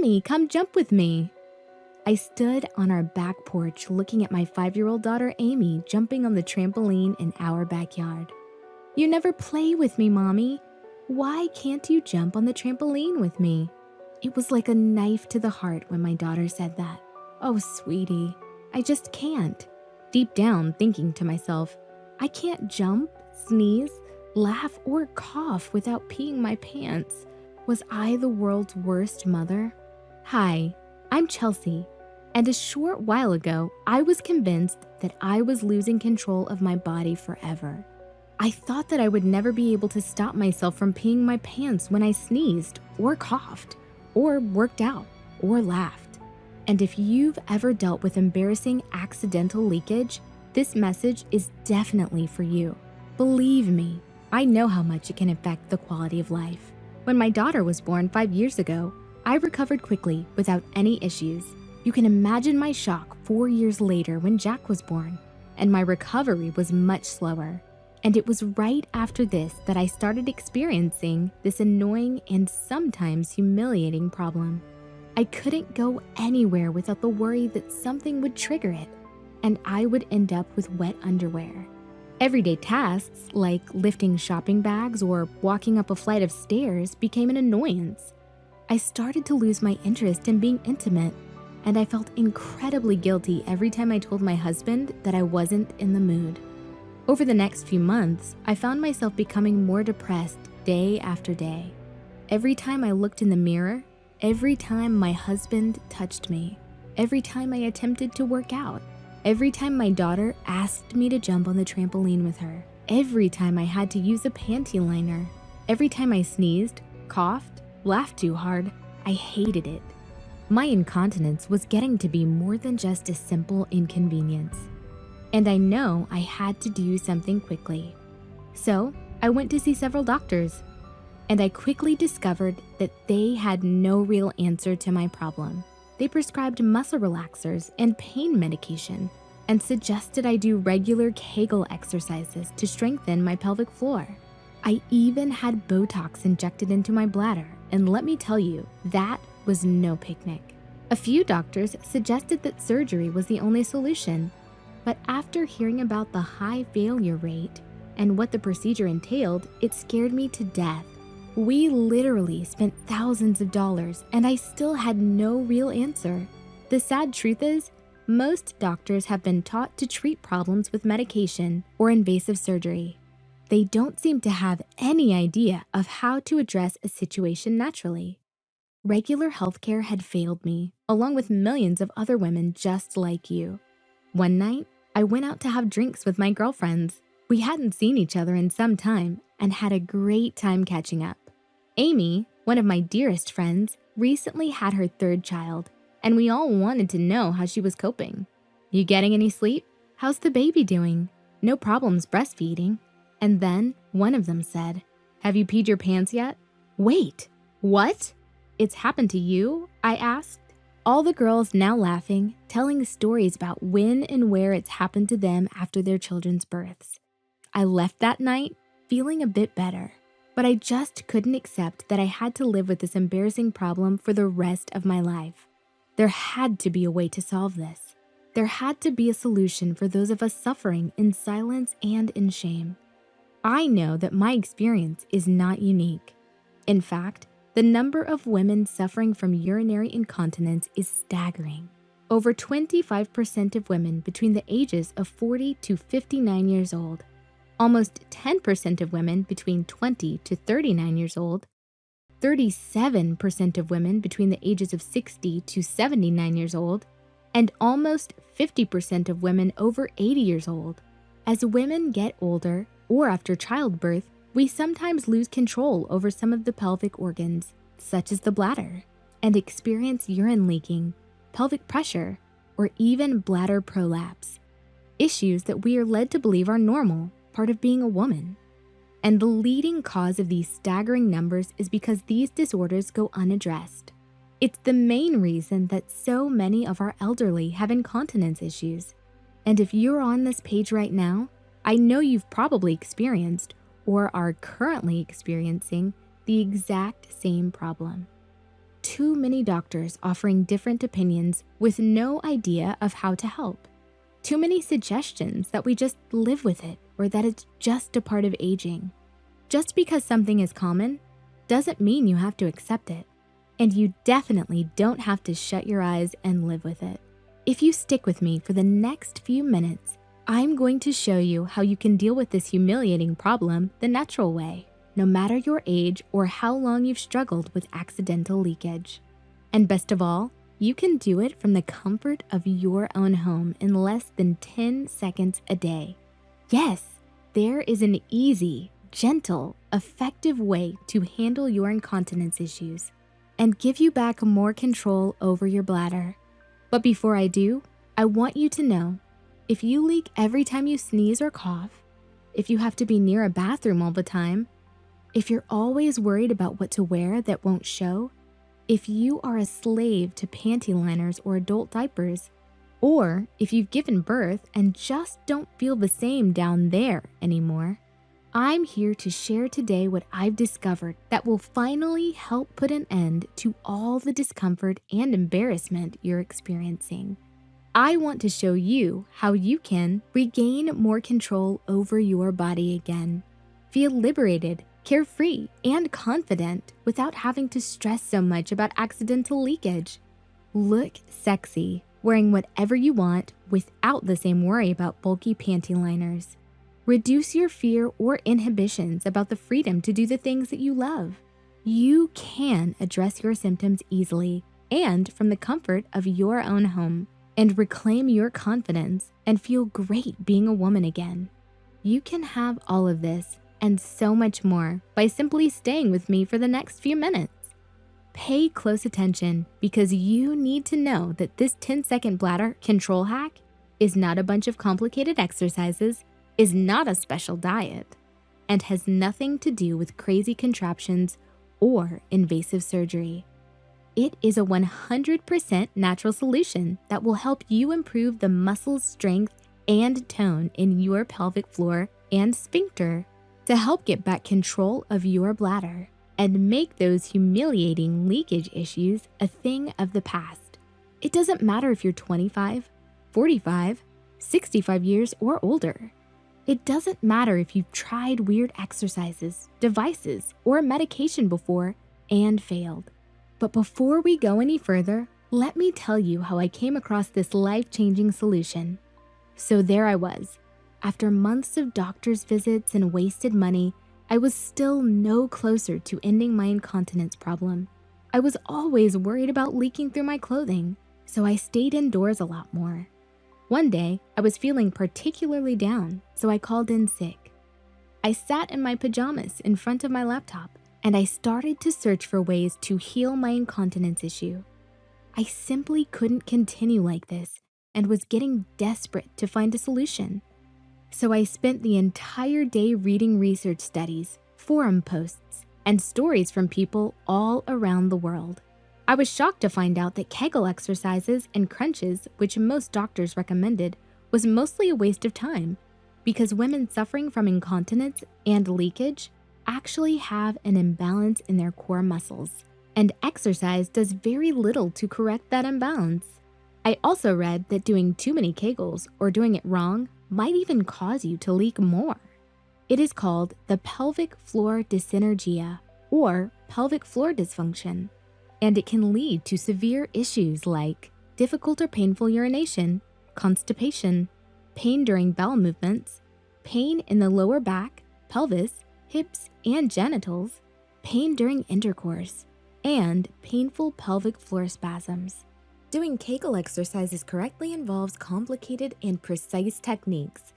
Mommy, come jump with me. I stood on our back porch looking at my 5-year-old daughter Amy jumping on the trampoline in our backyard. You never play with me, Mommy. Why can't you jump on the trampoline with me? It was like a knife to the heart when my daughter said that. Oh, sweetie, I just can't. Deep down, thinking to myself, I can't jump, sneeze, laugh, or cough without peeing my pants. Was I the world's worst mother? Hi, I'm Chelsea, and a short while ago, I was convinced that I was losing control of my body forever. I thought that I would never be able to stop myself from peeing my pants when I sneezed or coughed or worked out or laughed. And if you've ever dealt with embarrassing accidental leakage, this message is definitely for you. Believe me, I know how much it can affect the quality of life. When my daughter was born 5 years ago, I recovered quickly without any issues. You can imagine my shock 4 years later when Jack was born, and my recovery was much slower. And it was right after this that I started experiencing this annoying and sometimes humiliating problem. I couldn't go anywhere without the worry that something would trigger it, and I would end up with wet underwear. Everyday tasks like lifting shopping bags or walking up a flight of stairs became an annoyance. I started to lose my interest in being intimate, and I felt incredibly guilty every time I told my husband that I wasn't in the mood. Over the next few months, I found myself becoming more depressed day after day. Every time I looked in the mirror, every time my husband touched me, every time I attempted to work out, every time my daughter asked me to jump on the trampoline with her, every time I had to use a panty liner, every time I sneezed, coughed, laughed too hard, I hated it. My incontinence was getting to be more than just a simple inconvenience. And I know I had to do something quickly. So I went to see several doctors, and I quickly discovered that they had no real answer to my problem. They prescribed muscle relaxers and pain medication and suggested I do regular Kegel exercises to strengthen my pelvic floor. I even had Botox injected into my bladder, and let me tell you, that was no picnic. A few doctors suggested that surgery was the only solution, but after hearing about the high failure rate and what the procedure entailed, it scared me to death. We literally spent thousands of dollars, and I still had no real answer. The sad truth is, most doctors have been taught to treat problems with medication or invasive surgery. They don't seem to have any idea of how to address a situation naturally. Regular healthcare had failed me, along with millions of other women just like you. One night, I went out to have drinks with my girlfriends. We hadn't seen each other in some time and had a great time catching up. Amy, one of my dearest friends, recently had her 3rd child, and we all wanted to know how she was coping. You getting any sleep? How's the baby doing? No problems breastfeeding? And then one of them said, have you peed your pants yet? Wait, what? It's happened to you? I asked. All the girls now laughing, telling stories about when and where it's happened to them after their children's births. I left that night feeling a bit better, but I just couldn't accept that I had to live with this embarrassing problem for the rest of my life. There had to be a way to solve this. There had to be a solution for those of us suffering in silence and in shame. I know that my experience is not unique. In fact, the number of women suffering from urinary incontinence is staggering. Over 25% of women between the ages of 40 to 59 years old, almost 10% of women between 20 to 39 years old, 37% of women between the ages of 60 to 79 years old, and almost 50% of women over 80 years old. As women get older or after childbirth, we sometimes lose control over some of the pelvic organs, such as the bladder, and experience urine leaking, pelvic pressure, or even bladder prolapse, issues that we are led to believe are normal, part of being a woman. And the leading cause of these staggering numbers is because these disorders go unaddressed. It's the main reason that so many of our elderly have incontinence issues. And if you're on this page right now, I know you've probably experienced or are currently experiencing the exact same problem. too many doctors offering different opinions with no idea of how to help. Too many suggestions that we just live with it or that it's just a part of aging. Just because something is common doesn't mean you have to accept it. And you definitely don't have to shut your eyes and live with it. If you stick with me for the next few minutes, I'm going to show you how you can deal with this humiliating problem the natural way, no matter your age or how long you've struggled with accidental leakage. And best of all, you can do it from the comfort of your own home in less than 10 seconds a day. Yes, there is an easy, gentle, effective way to handle your incontinence issues and give you back more control over your bladder. But before I do, I want you to know, if you leak every time you sneeze or cough, if you have to be near a bathroom all the time, if you're always worried about what to wear that won't show, if you are a slave to panty liners or adult diapers, or if you've given birth and just don't feel the same down there anymore, I'm here to share today what I've discovered that will finally help put an end to all the discomfort and embarrassment you're experiencing. I want to show you how you can regain more control over your body again. Feel liberated, carefree, and confident without having to stress so much about accidental leakage. Look sexy, wearing whatever you want without the same worry about bulky panty liners. Reduce your fear or inhibitions about the freedom to do the things that you love. You can address your symptoms easily and from the comfort of your own home and reclaim your confidence and feel great being a woman again. You can have all of this and so much more by simply staying with me for the next few minutes. Pay close attention because you need to know that this 10-second bladder control hack is not a bunch of complicated exercises, is not a special diet, and has nothing to do with crazy contraptions or invasive surgery. It is a 100% natural solution that will help you improve the muscle strength and tone in your pelvic floor and sphincter to help get back control of your bladder and make those humiliating leakage issues a thing of the past. It doesn't matter if you're 25, 45, 65 years, or older. It doesn't matter if you've tried weird exercises, devices, or medication before and failed. But before we go any further, let me tell you how I came across this life-changing solution. So there I was. After months of doctor's visits and wasted money, I was still no closer to ending my incontinence problem. I was always worried about leaking through my clothing, so I stayed indoors a lot more. One day, I was feeling particularly down, so I called in sick. I sat in my pajamas in front of my laptop, and I started to search for ways to heal my incontinence issue. I simply couldn't continue like this and was getting desperate to find a solution. So I spent the entire day reading research studies, forum posts, and stories from people all around the world. I was shocked to find out that Kegel exercises and crunches, which most doctors recommended, was mostly a waste of time because women suffering from incontinence and leakage actually have an imbalance in their core muscles, and exercise does very little to correct that imbalance. I also read that doing too many Kegels or doing it wrong might even cause you to leak more. It is called the pelvic floor dyssynergia or pelvic floor dysfunction, and it can lead to severe issues like difficult or painful urination, constipation, pain during bowel movements, pain in the lower back, pelvis, hips, and genitals, pain during intercourse, and painful pelvic floor spasms. Doing Kegel exercises correctly involves complicated and precise techniques.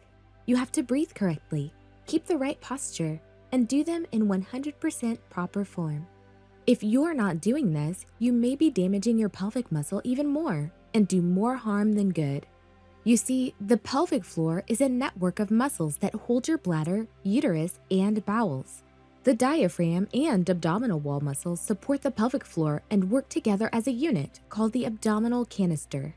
You have to breathe correctly, keep the right posture, and do them in 100% proper form. If you're not doing this, you may be damaging your pelvic muscle even more and do more harm than good. You see, the pelvic floor is a network of muscles that hold your bladder, uterus, and bowels. The diaphragm and abdominal wall muscles support the pelvic floor and work together as a unit called the abdominal canister.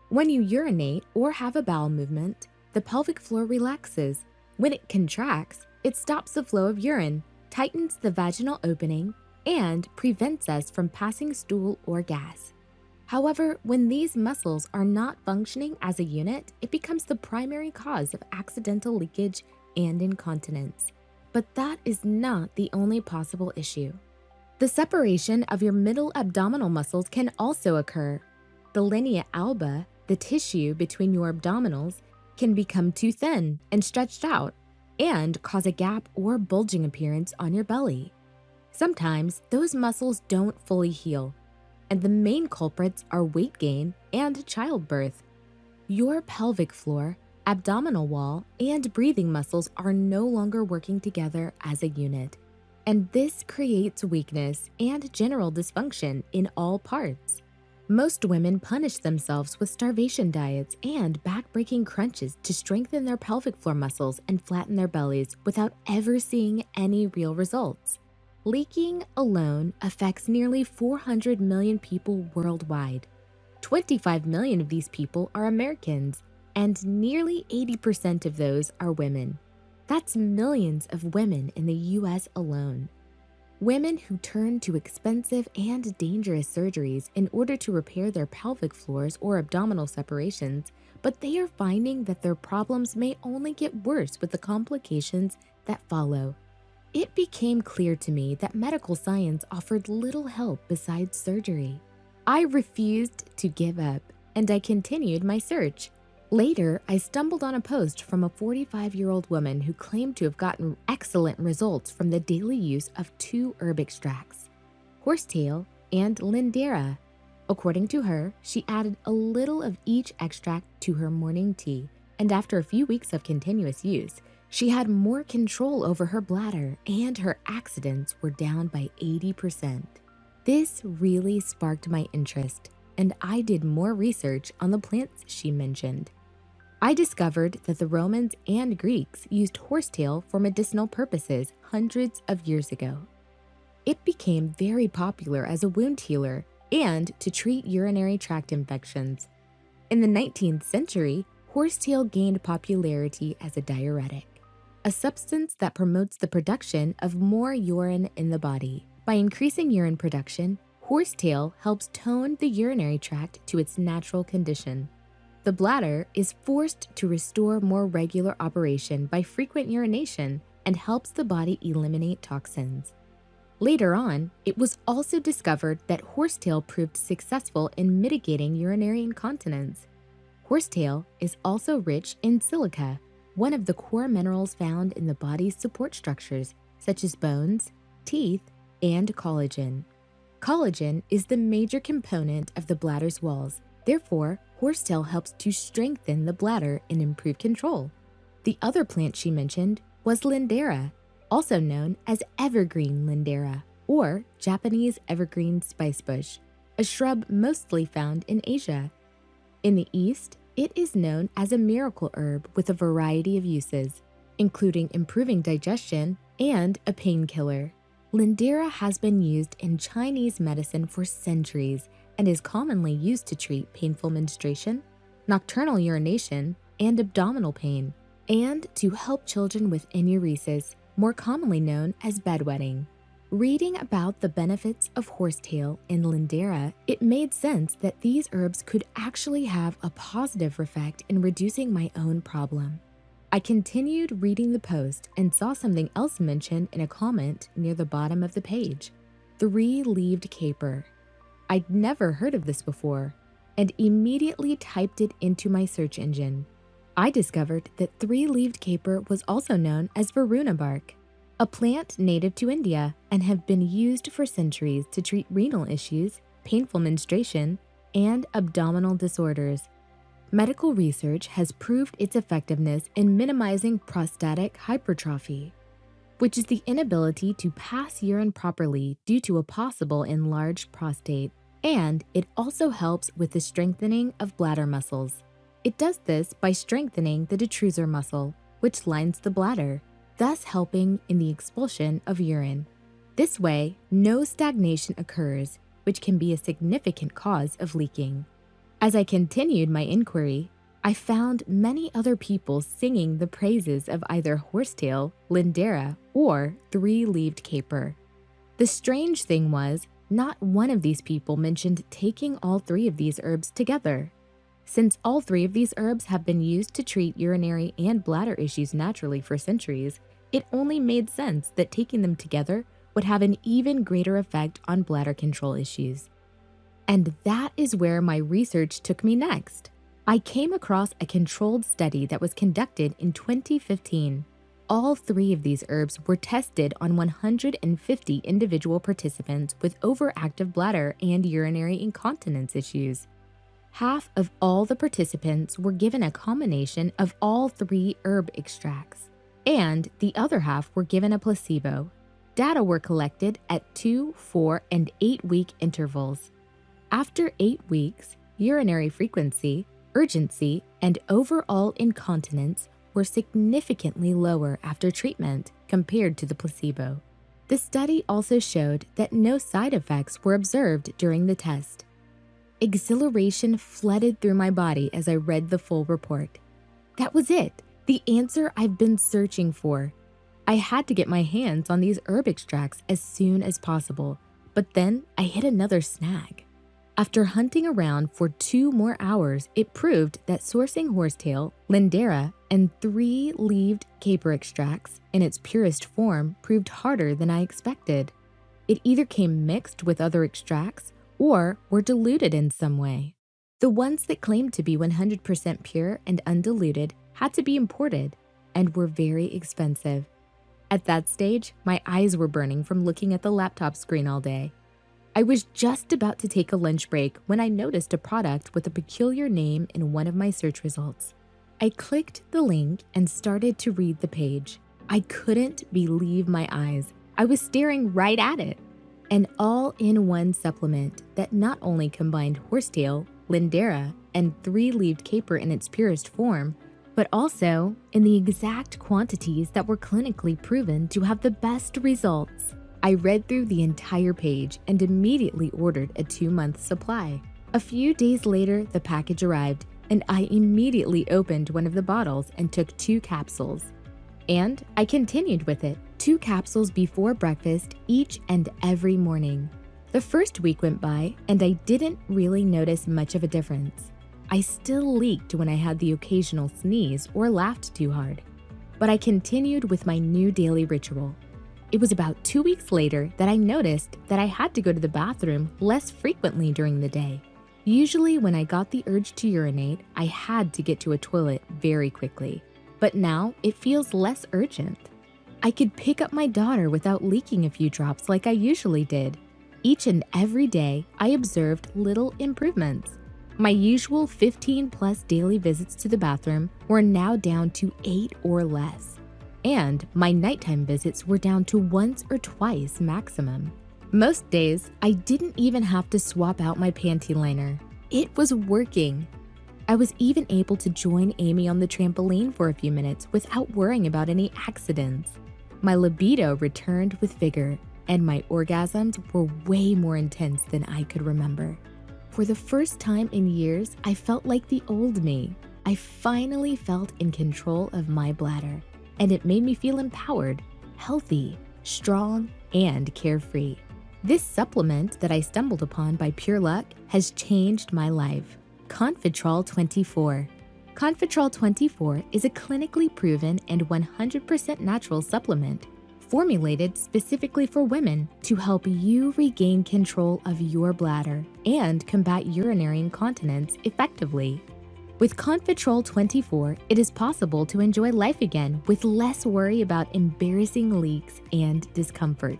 When you urinate or have a bowel movement, the pelvic floor relaxes. When it contracts, it stops the flow of urine, tightens the vaginal opening, and prevents us from passing stool or gas. However, when these muscles are not functioning as a unit, it becomes the primary cause of accidental leakage and incontinence. But that is not the only possible issue. The separation of your middle abdominal muscles can also occur. The linea alba, the tissue between your abdominals, can become too thin and stretched out and cause a gap or bulging appearance on your belly. Sometimes those muscles don't fully heal, and the main culprits are weight gain and childbirth. Your pelvic floor, abdominal wall, and breathing muscles are no longer working together as a unit, and this creates weakness and general dysfunction in all parts. Most women punish themselves with starvation diets and back-breaking crunches to strengthen their pelvic floor muscles and flatten their bellies without ever seeing any real results. Leaking alone affects nearly 400 million people worldwide. 25 million of these people are Americans, and nearly 80% of those are women. That's millions of women in the US alone. Women who turn to expensive and dangerous surgeries in order to repair their pelvic floors or abdominal separations, but they are finding that their problems may only get worse with the complications that follow. It became clear to me that medical science offered little help besides surgery. I refused to give up, and I continued my search. Later, I stumbled on a post from a 45-year-old woman who claimed to have gotten excellent results from the daily use of 2 herb extracts, horsetail and lindera. According to her, she added a little of each extract to her morning tea, and after a few weeks of continuous use, she had more control over her bladder and her accidents were down by 80%. This really sparked my interest, and I did more research on the plants she mentioned. I discovered that the Romans and Greeks used horsetail for medicinal purposes hundreds of years ago. It became very popular as a wound healer and to treat urinary tract infections. In the 19th century, horsetail gained popularity as a diuretic, a substance that promotes the production of more urine in the body. By increasing urine production, horsetail helps tone the urinary tract to its natural condition. The bladder is forced to restore more regular operation by frequent urination and helps the body eliminate toxins. Later on, it was also discovered that horsetail proved successful in mitigating urinary incontinence. Horsetail is also rich in silica, one of the core minerals found in the body's support structures, such as bones, teeth, and collagen. Collagen is the major component of the bladder's walls. Therefore, horsetail helps to strengthen the bladder and improve control. The other plant she mentioned was lindera, also known as evergreen lindera or Japanese evergreen spicebush, a shrub mostly found in Asia. In the East, it is known as a miracle herb with a variety of uses, including improving digestion and a painkiller. Lindera has been used in Chinese medicine for centuries and is commonly used to treat painful menstruation, nocturnal urination, and abdominal pain, and to help children with enuresis, more commonly known as bedwetting. Reading about the benefits of horsetail and lindera, it made sense that these herbs could actually have a positive effect in reducing my own problem. I continued reading the post and saw something else mentioned in a comment near the bottom of the page: 3-leaved caper. I'd never heard of this before and immediately typed it into my search engine. I discovered that 3-leaved caper was also known as Varuna bark, a plant native to India and have been used for centuries to treat renal issues, painful menstruation, and abdominal disorders. Medical research has proved its effectiveness in minimizing prostatic hypertrophy, which is the inability to pass urine properly due to a possible enlarged prostate, and it also helps with the strengthening of bladder muscles. It does this by strengthening the detrusor muscle, which lines the bladder, thus helping in the expulsion of urine. This way, no stagnation occurs, which can be a significant cause of leaking. As I continued my inquiry, I found many other people singing the praises of either horsetail, lindera, or 3-leaved caper. The strange thing was, not one of these people mentioned taking all three of these herbs together. Since all three of these herbs have been used to treat urinary and bladder issues naturally for centuries, it only made sense that taking them together would have an even greater effect on bladder control issues. And that is where my research took me next. I came across a controlled study that was conducted in 2015. All three of these herbs were tested on 150 individual participants with overactive bladder and urinary incontinence issues. Half of all the participants were given a combination of all three herb extracts, and the other half were given a placebo. Data were collected at 2, 4, and 8-week intervals. After 8 weeks, urinary frequency, urgency, and overall incontinence were significantly lower after treatment compared to the placebo. The study also showed that no side effects were observed during the test. Exhilaration flooded through my body as I read the full report. That was it, the answer I've been searching for. I had to get my hands on these herb extracts as soon as possible, but then I hit another snag. After hunting around for 2 more hours, it proved that sourcing horsetail, lindera, and 3-leaved caper extracts in its purest form proved harder than I expected. It either came mixed with other extracts or were diluted in some way. The ones that claimed to be 100% pure and undiluted had to be imported and were very expensive. At that stage, my eyes were burning from looking at the laptop screen all day. I was just about to take a lunch break when I noticed a product with a peculiar name in one of my search results. I clicked the link and started to read the page. I couldn't believe my eyes. I was staring right at it. An all-in-one supplement that not only combined horsetail, lindera, and 3-leaved caper in its purest form, but also in the exact quantities that were clinically proven to have the best results. I read through the entire page and immediately ordered a 2-month supply. A few days later, the package arrived, and I immediately opened one of the bottles and took 2 capsules. And I continued with it, 2 capsules before breakfast each and every morning. The first week went by, and I didn't really notice much of a difference. I still leaked when I had the occasional sneeze or laughed too hard. But I continued with my new daily ritual. It was about 2 weeks later that I noticed that I had to go to the bathroom less frequently during the day. Usually when I got the urge to urinate, I had to get to a toilet very quickly. But now it feels less urgent. I could pick up my daughter without leaking a few drops like I usually did. Each and every day, I observed little improvements. My usual 15+ daily visits to the bathroom were now down to 8 or less. And my nighttime visits were down to once or twice maximum. Most days, I didn't even have to swap out my panty liner. It was working. I was even able to join Amy on the trampoline for a few minutes without worrying about any accidents. My libido returned with vigor, and my orgasms were way more intense than I could remember. For the first time in years, I felt like the old me. I finally felt in control of my bladder, and it made me feel empowered, healthy, strong, and carefree. This supplement that I stumbled upon by pure luck has changed my life. Confitrol24. Confitrol24 is a clinically proven and 100% natural supplement formulated specifically for women to help you regain control of your bladder and combat urinary incontinence effectively. With Confitrol24, it is possible to enjoy life again with less worry about embarrassing leaks and discomfort.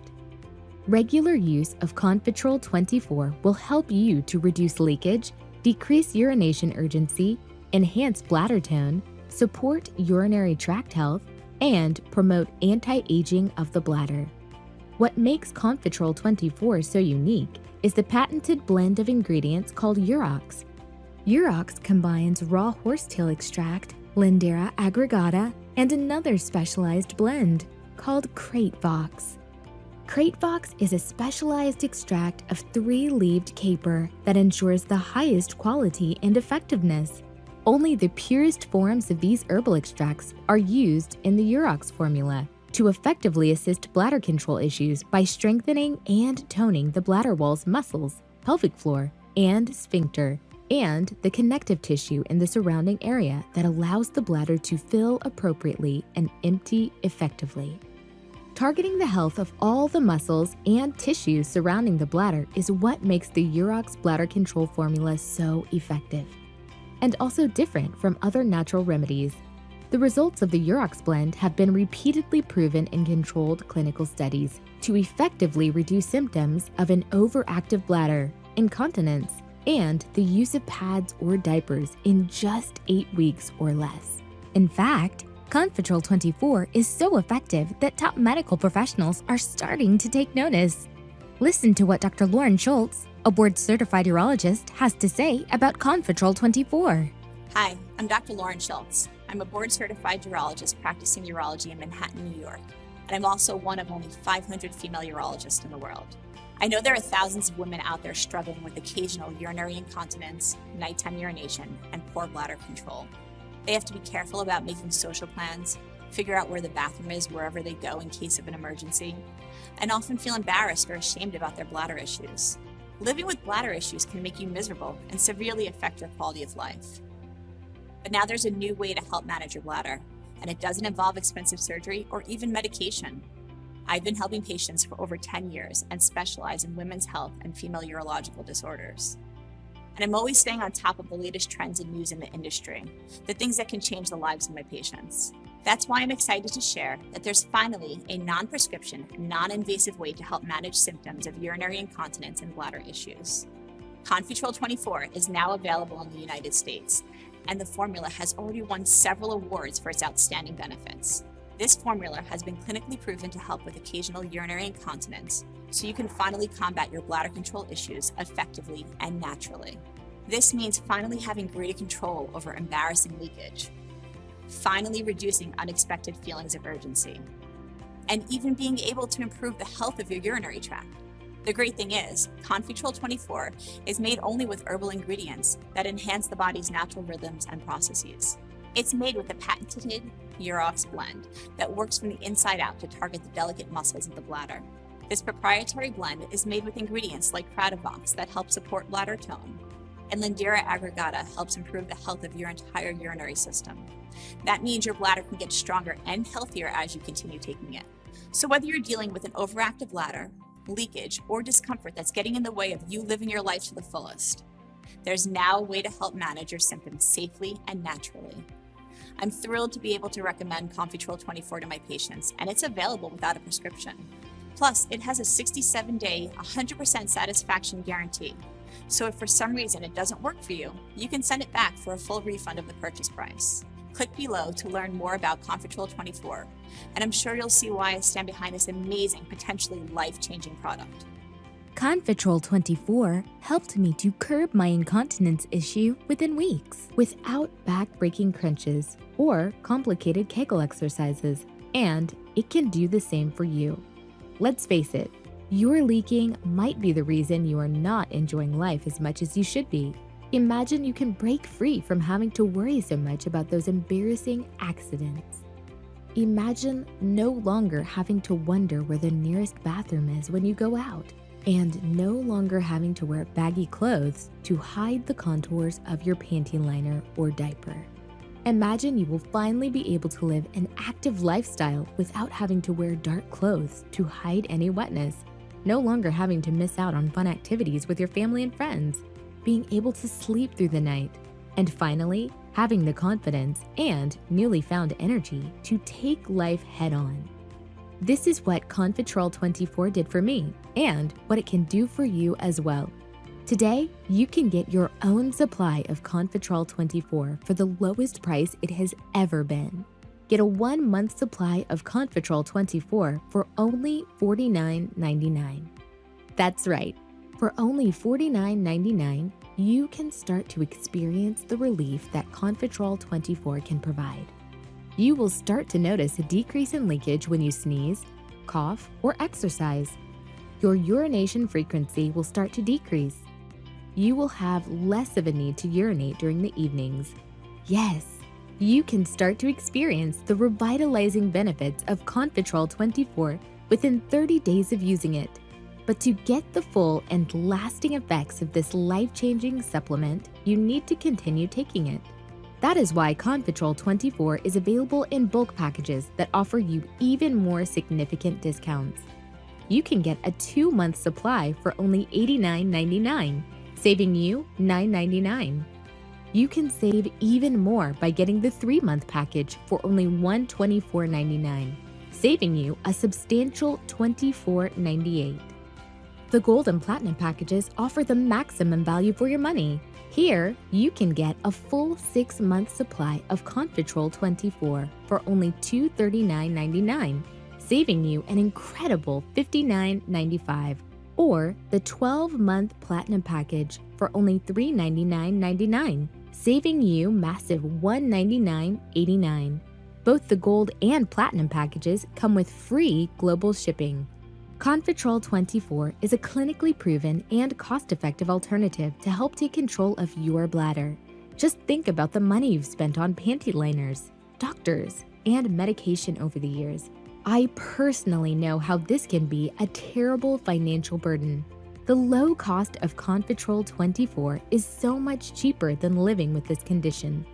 Regular use of Confitrol24 will help you to reduce leakage, decrease urination urgency, enhance bladder tone, support urinary tract health, and promote anti-aging of the bladder. What makes Confitrol24 so unique is the patented blend of ingredients called Urox. Urox combines raw horsetail extract, Lindera aggregata, and another specialized blend called Kratevox. Kratevox is a specialized extract of 3-leaved caper that ensures the highest quality and effectiveness. Only the purest forms of these herbal extracts are used in the Urox formula, to effectively assist bladder control issues by strengthening and toning the bladder wall's muscles, pelvic floor, and sphincter, and the connective tissue in the surrounding area that allows the bladder to fill appropriately and empty effectively. Targeting the health of all the muscles and tissues surrounding the bladder is what makes the Urox bladder control formula so effective, and also different from other natural remedies. The results of the Urox blend have been repeatedly proven in controlled clinical studies to effectively reduce symptoms of an overactive bladder, incontinence, and the use of pads or diapers in just 8 weeks or less. In fact, Confitrol24 is so effective that top medical professionals are starting to take notice. Listen to what Dr. Lauren Schultz, a board-certified urologist, has to say about Confitrol24. Hi, I'm Dr. Lauren Schultz. I'm a board-certified urologist practicing urology in Manhattan, New York, and I'm also one of only 500 female urologists in the world. I know there are thousands of women out there struggling with occasional urinary incontinence, nighttime urination, and poor bladder control. They have to be careful about making social plans, figure out where the bathroom is wherever they go in case of an emergency, and often feel embarrassed or ashamed about their bladder issues. Living with bladder issues can make you miserable and severely affect your quality of life. But now there's a new way to help manage your bladder, and it doesn't involve expensive surgery or even medication. I've been helping patients for over 10 years and specialize in women's health and female urological disorders. And I'm always staying on top of the latest trends and news in the industry, the things that can change the lives of my patients. That's why I'm excited to share that there's finally a non-prescription, non-invasive way to help manage symptoms of urinary incontinence and bladder issues. Confitrol24 is now available in the United States, and the formula has already won several awards for its outstanding benefits. This formula has been clinically proven to help with occasional urinary incontinence, so you can finally combat your bladder control issues effectively and naturally. This means finally having greater control over embarrassing leakage, finally reducing unexpected feelings of urgency, and even being able to improve the health of your urinary tract. The great thing is, Confitrol24 is made only with herbal ingredients that enhance the body's natural rhythms and processes. It's made with a patented Urox blend that works from the inside out to target the delicate muscles of the bladder. This proprietary blend is made with ingredients like Cratovox that help support bladder tone, and Lindera aggregata helps improve the health of your entire urinary system. That means your bladder can get stronger and healthier as you continue taking it. So whether you're dealing with an overactive bladder, leakage, or discomfort that's getting in the way of you living your life to the fullest, there's now a way to help manage your symptoms safely and naturally. I'm thrilled to be able to recommend Confitrol24 to my patients, and it's available without a prescription. Plus, it has a 67-day, 100% satisfaction guarantee. So if for some reason it doesn't work for you, you can send it back for a full refund of the purchase price. Click below to learn more about Confitrol24, and I'm sure you'll see why I stand behind this amazing, potentially life-changing product. Confitrol24 helped me to curb my incontinence issue within weeks without back-breaking crunches or complicated Kegel exercises, and it can do the same for you. Let's face it, your leaking might be the reason you are not enjoying life as much as you should be. Imagine you can break free from having to worry so much about those embarrassing accidents. Imagine no longer having to wonder where the nearest bathroom is when you go out, and no longer having to wear baggy clothes to hide the contours of your panty liner or diaper. Imagine you will finally be able to live an active lifestyle without having to wear dark clothes to hide any wetness, no longer having to miss out on fun activities with your family and friends, being able to sleep through the night, and finally, having the confidence and newly found energy to take life head-on. This is what Confitrol24 did for me, and what it can do for you as well. Today, you can get your own supply of Confitrol24 for the lowest price it has ever been. Get a 1-month supply of Confitrol24 for only $49.99. That's right, for only $49.99, you can start to experience the relief that Confitrol24 can provide. You will start to notice a decrease in leakage when you sneeze, cough, or exercise. Your urination frequency will start to decrease. You will have less of a need to urinate during the evenings. Yes, you can start to experience the revitalizing benefits of Confitrol24 within 30 days of using it. But to get the full and lasting effects of this life-changing supplement, you need to continue taking it. That is why Confitrol24 is available in bulk packages that offer you even more significant discounts. You can get a 2-month supply for only $89.99, saving you $9.99. You can save even more by getting the 3-month package for only $124.99, saving you a substantial $24.98. The Gold and Platinum packages offer the maximum value for your money. Here, you can get a full 6-month supply of Confitrol24 for only $239.99, saving you an incredible $59.95, or the 12-month Platinum package for only $399.99, saving you massive $199.89. Both the Gold and Platinum packages come with free global shipping. Confitrol24 is a clinically proven and cost-effective alternative to help take control of your bladder. Just think about the money you've spent on panty liners, doctors, and medication over the years. I personally know how this can be a terrible financial burden. The low cost of Confitrol24 is so much cheaper than living with this condition.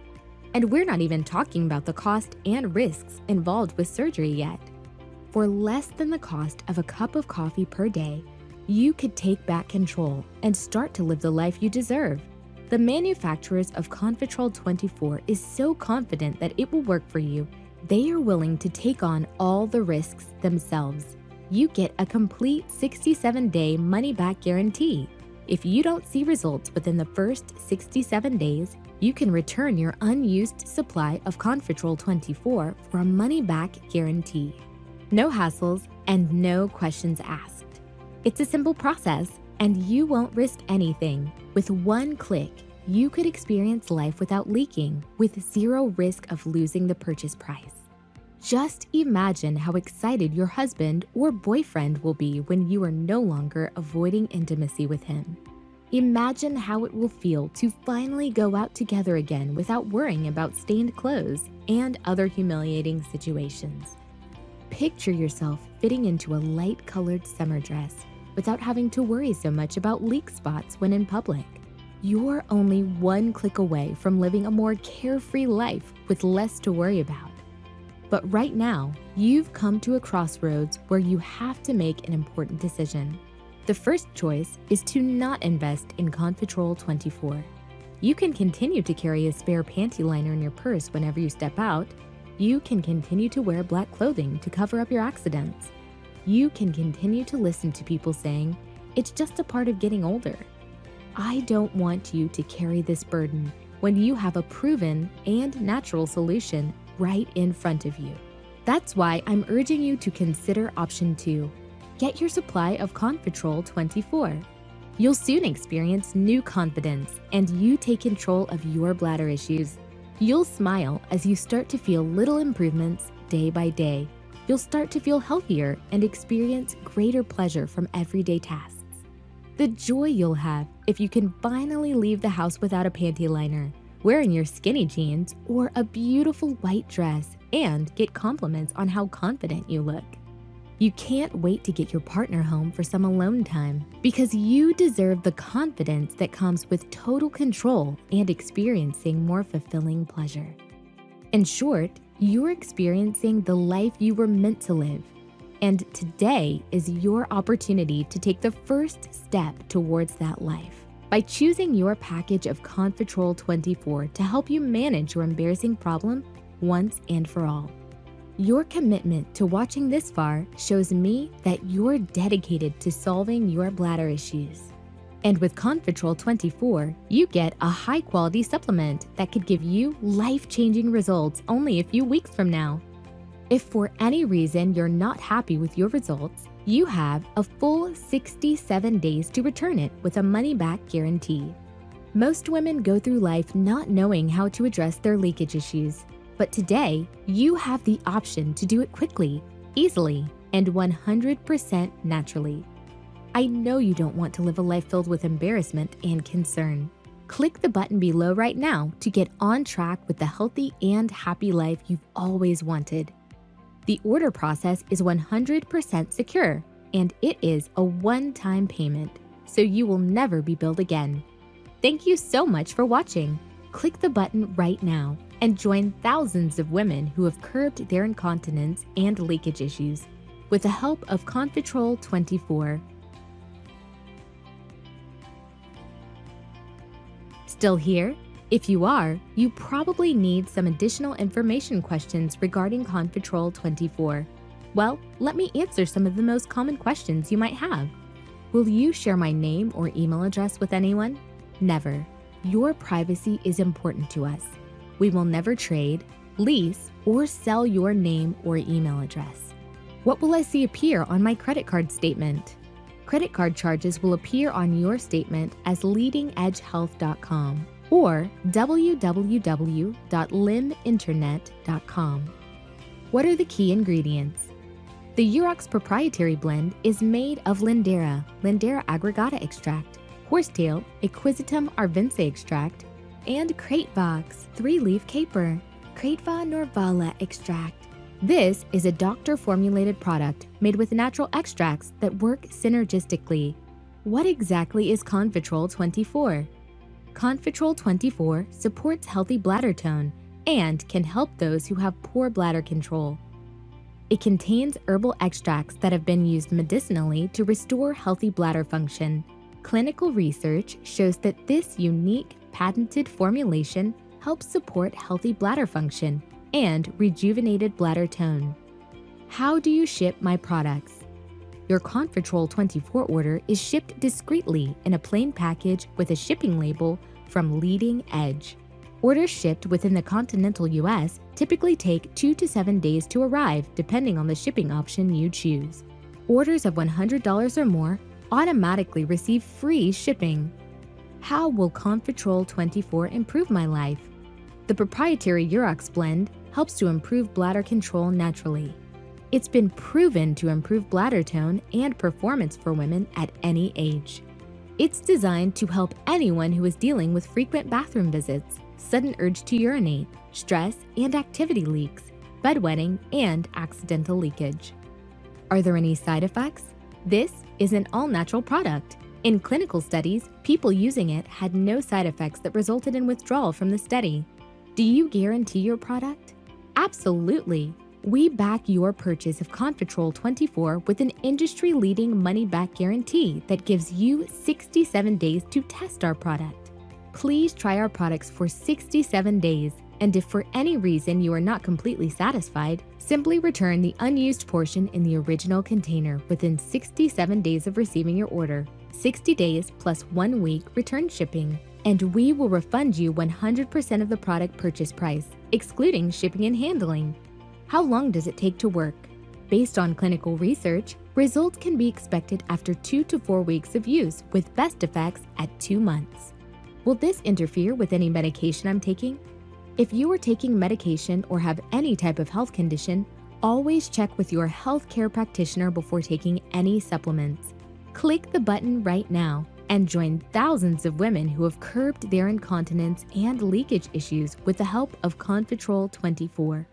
And we're not even talking about the cost and risks involved with surgery yet. For less than the cost of a cup of coffee per day, you could take back control and start to live the life you deserve. The manufacturers of Confitrol24 is so confident that it will work for you, they are willing to take on all the risks themselves. You get a complete 67-day money-back guarantee. If you don't see results within the first 67 days, you can return your unused supply of Confitrol24 for a money-back guarantee. No hassles and no questions asked. It's a simple process, and you won't risk anything. With one click, you could experience life without leaking, with zero risk of losing the purchase price. Just imagine how excited your husband or boyfriend will be when you are no longer avoiding intimacy with him. Imagine how it will feel to finally go out together again without worrying about stained clothes and other humiliating situations. Picture yourself fitting into a light-colored summer dress without having to worry so much about leak spots when in public. You're only one click away from living a more carefree life with less to worry about. But right now, you've come to a crossroads where you have to make an important decision. The first choice is to not invest in Confitrol24. You can continue to carry a spare panty liner in your purse whenever you step out. You can continue to wear black clothing to cover up your accidents. You can continue to listen to people saying, "It's just a part of getting older." I don't want you to carry this burden when you have a proven and natural solution right in front of you. That's why I'm urging you to consider option 2. Get your supply of Confitrol24. You'll soon experience new confidence, and you take control of your bladder issues. You'll smile as you start to feel little improvements day by day. You'll start to feel healthier and experience greater pleasure from everyday tasks. The joy you'll have if you can finally leave the house without a panty liner, wearing your skinny jeans or a beautiful white dress, and get compliments on how confident you look. You can't wait to get your partner home for some alone time, because you deserve the confidence that comes with total control and experiencing more fulfilling pleasure. In short, you're experiencing the life you were meant to live. And today is your opportunity to take the first step towards that life by choosing your package of Confitrol24 to help you manage your embarrassing problem once and for all. Your commitment to watching this far shows me that you're dedicated to solving your bladder issues. And with Confitrol24, you get a high-quality supplement that could give you life-changing results only a few weeks from now. If for any reason you're not happy with your results, you have a full 67 days to return it with a money-back guarantee. Most women go through life not knowing how to address their leakage issues. But today, you have the option to do it quickly, easily, and 100% naturally. I know you don't want to live a life filled with embarrassment and concern. Click the button below right now to get on track with the healthy and happy life you've always wanted. The order process is 100% secure, and it is a one-time payment, so you will never be billed again. Thank you so much for watching. Click the button right now and join thousands of women who have curbed their incontinence and leakage issues with the help of Confitrol24. Still here? If you are, you probably need some additional information questions regarding Confitrol24. Well, let me answer some of the most common questions you might have. Will you share my name or email address with anyone? Never. Your privacy is important to us. We will never trade, lease, or sell your name or email address. What will I see appear on my credit card statement? Credit card charges will appear on your statement as leadingedgehealth.com or www.liminternet.com. What are the key ingredients? The Urox proprietary blend is made of Lindera aggregata extract, horsetail, Equisetum arvense extract, and Kratevox 3-leaf caper, Kratva norvala extract. This is a doctor-formulated product made with natural extracts that work synergistically. What exactly is Confitrol24? Confitrol24 supports healthy bladder tone and can help those who have poor bladder control. It contains herbal extracts that have been used medicinally to restore healthy bladder function. Clinical research shows that this unique, patented formulation helps support healthy bladder function and rejuvenated bladder tone. How do you ship my products? Your Confitrol24 order is shipped discreetly in a plain package with a shipping label from Leading Edge. Orders shipped within the continental US typically take 2 to 7 days to arrive depending on the shipping option you choose. Orders of $100 or more automatically receive free shipping. How will Confitrol24 improve my life? The proprietary Urox blend helps to improve bladder control naturally. It's been proven to improve bladder tone and performance for women at any age. It's designed to help anyone who is dealing with frequent bathroom visits, sudden urge to urinate, stress and activity leaks, bedwetting, and accidental leakage. Are there any side effects? This is an all-natural product. In clinical studies, people using it had no side effects that resulted in withdrawal from the study. Do you guarantee your product? Absolutely. We back your purchase of Confitrol24 with an industry-leading money-back guarantee that gives you 67 days to test our product. Please try our products for 67 days, and if for any reason you are not completely satisfied, simply return the unused portion in the original container within 67 days of receiving your order, 60 days plus 1 week return shipping, and we will refund you 100% of the product purchase price, excluding shipping and handling. How long does it take to work? Based on clinical research, results can be expected after 2 to 4 weeks of use with best effects at 2 months. Will this interfere with any medication I'm taking? If you are taking medication or have any type of health condition, always check with your healthcare practitioner before taking any supplements. Click the button right now and join thousands of women who have curbed their incontinence and leakage issues with the help of Confitrol24.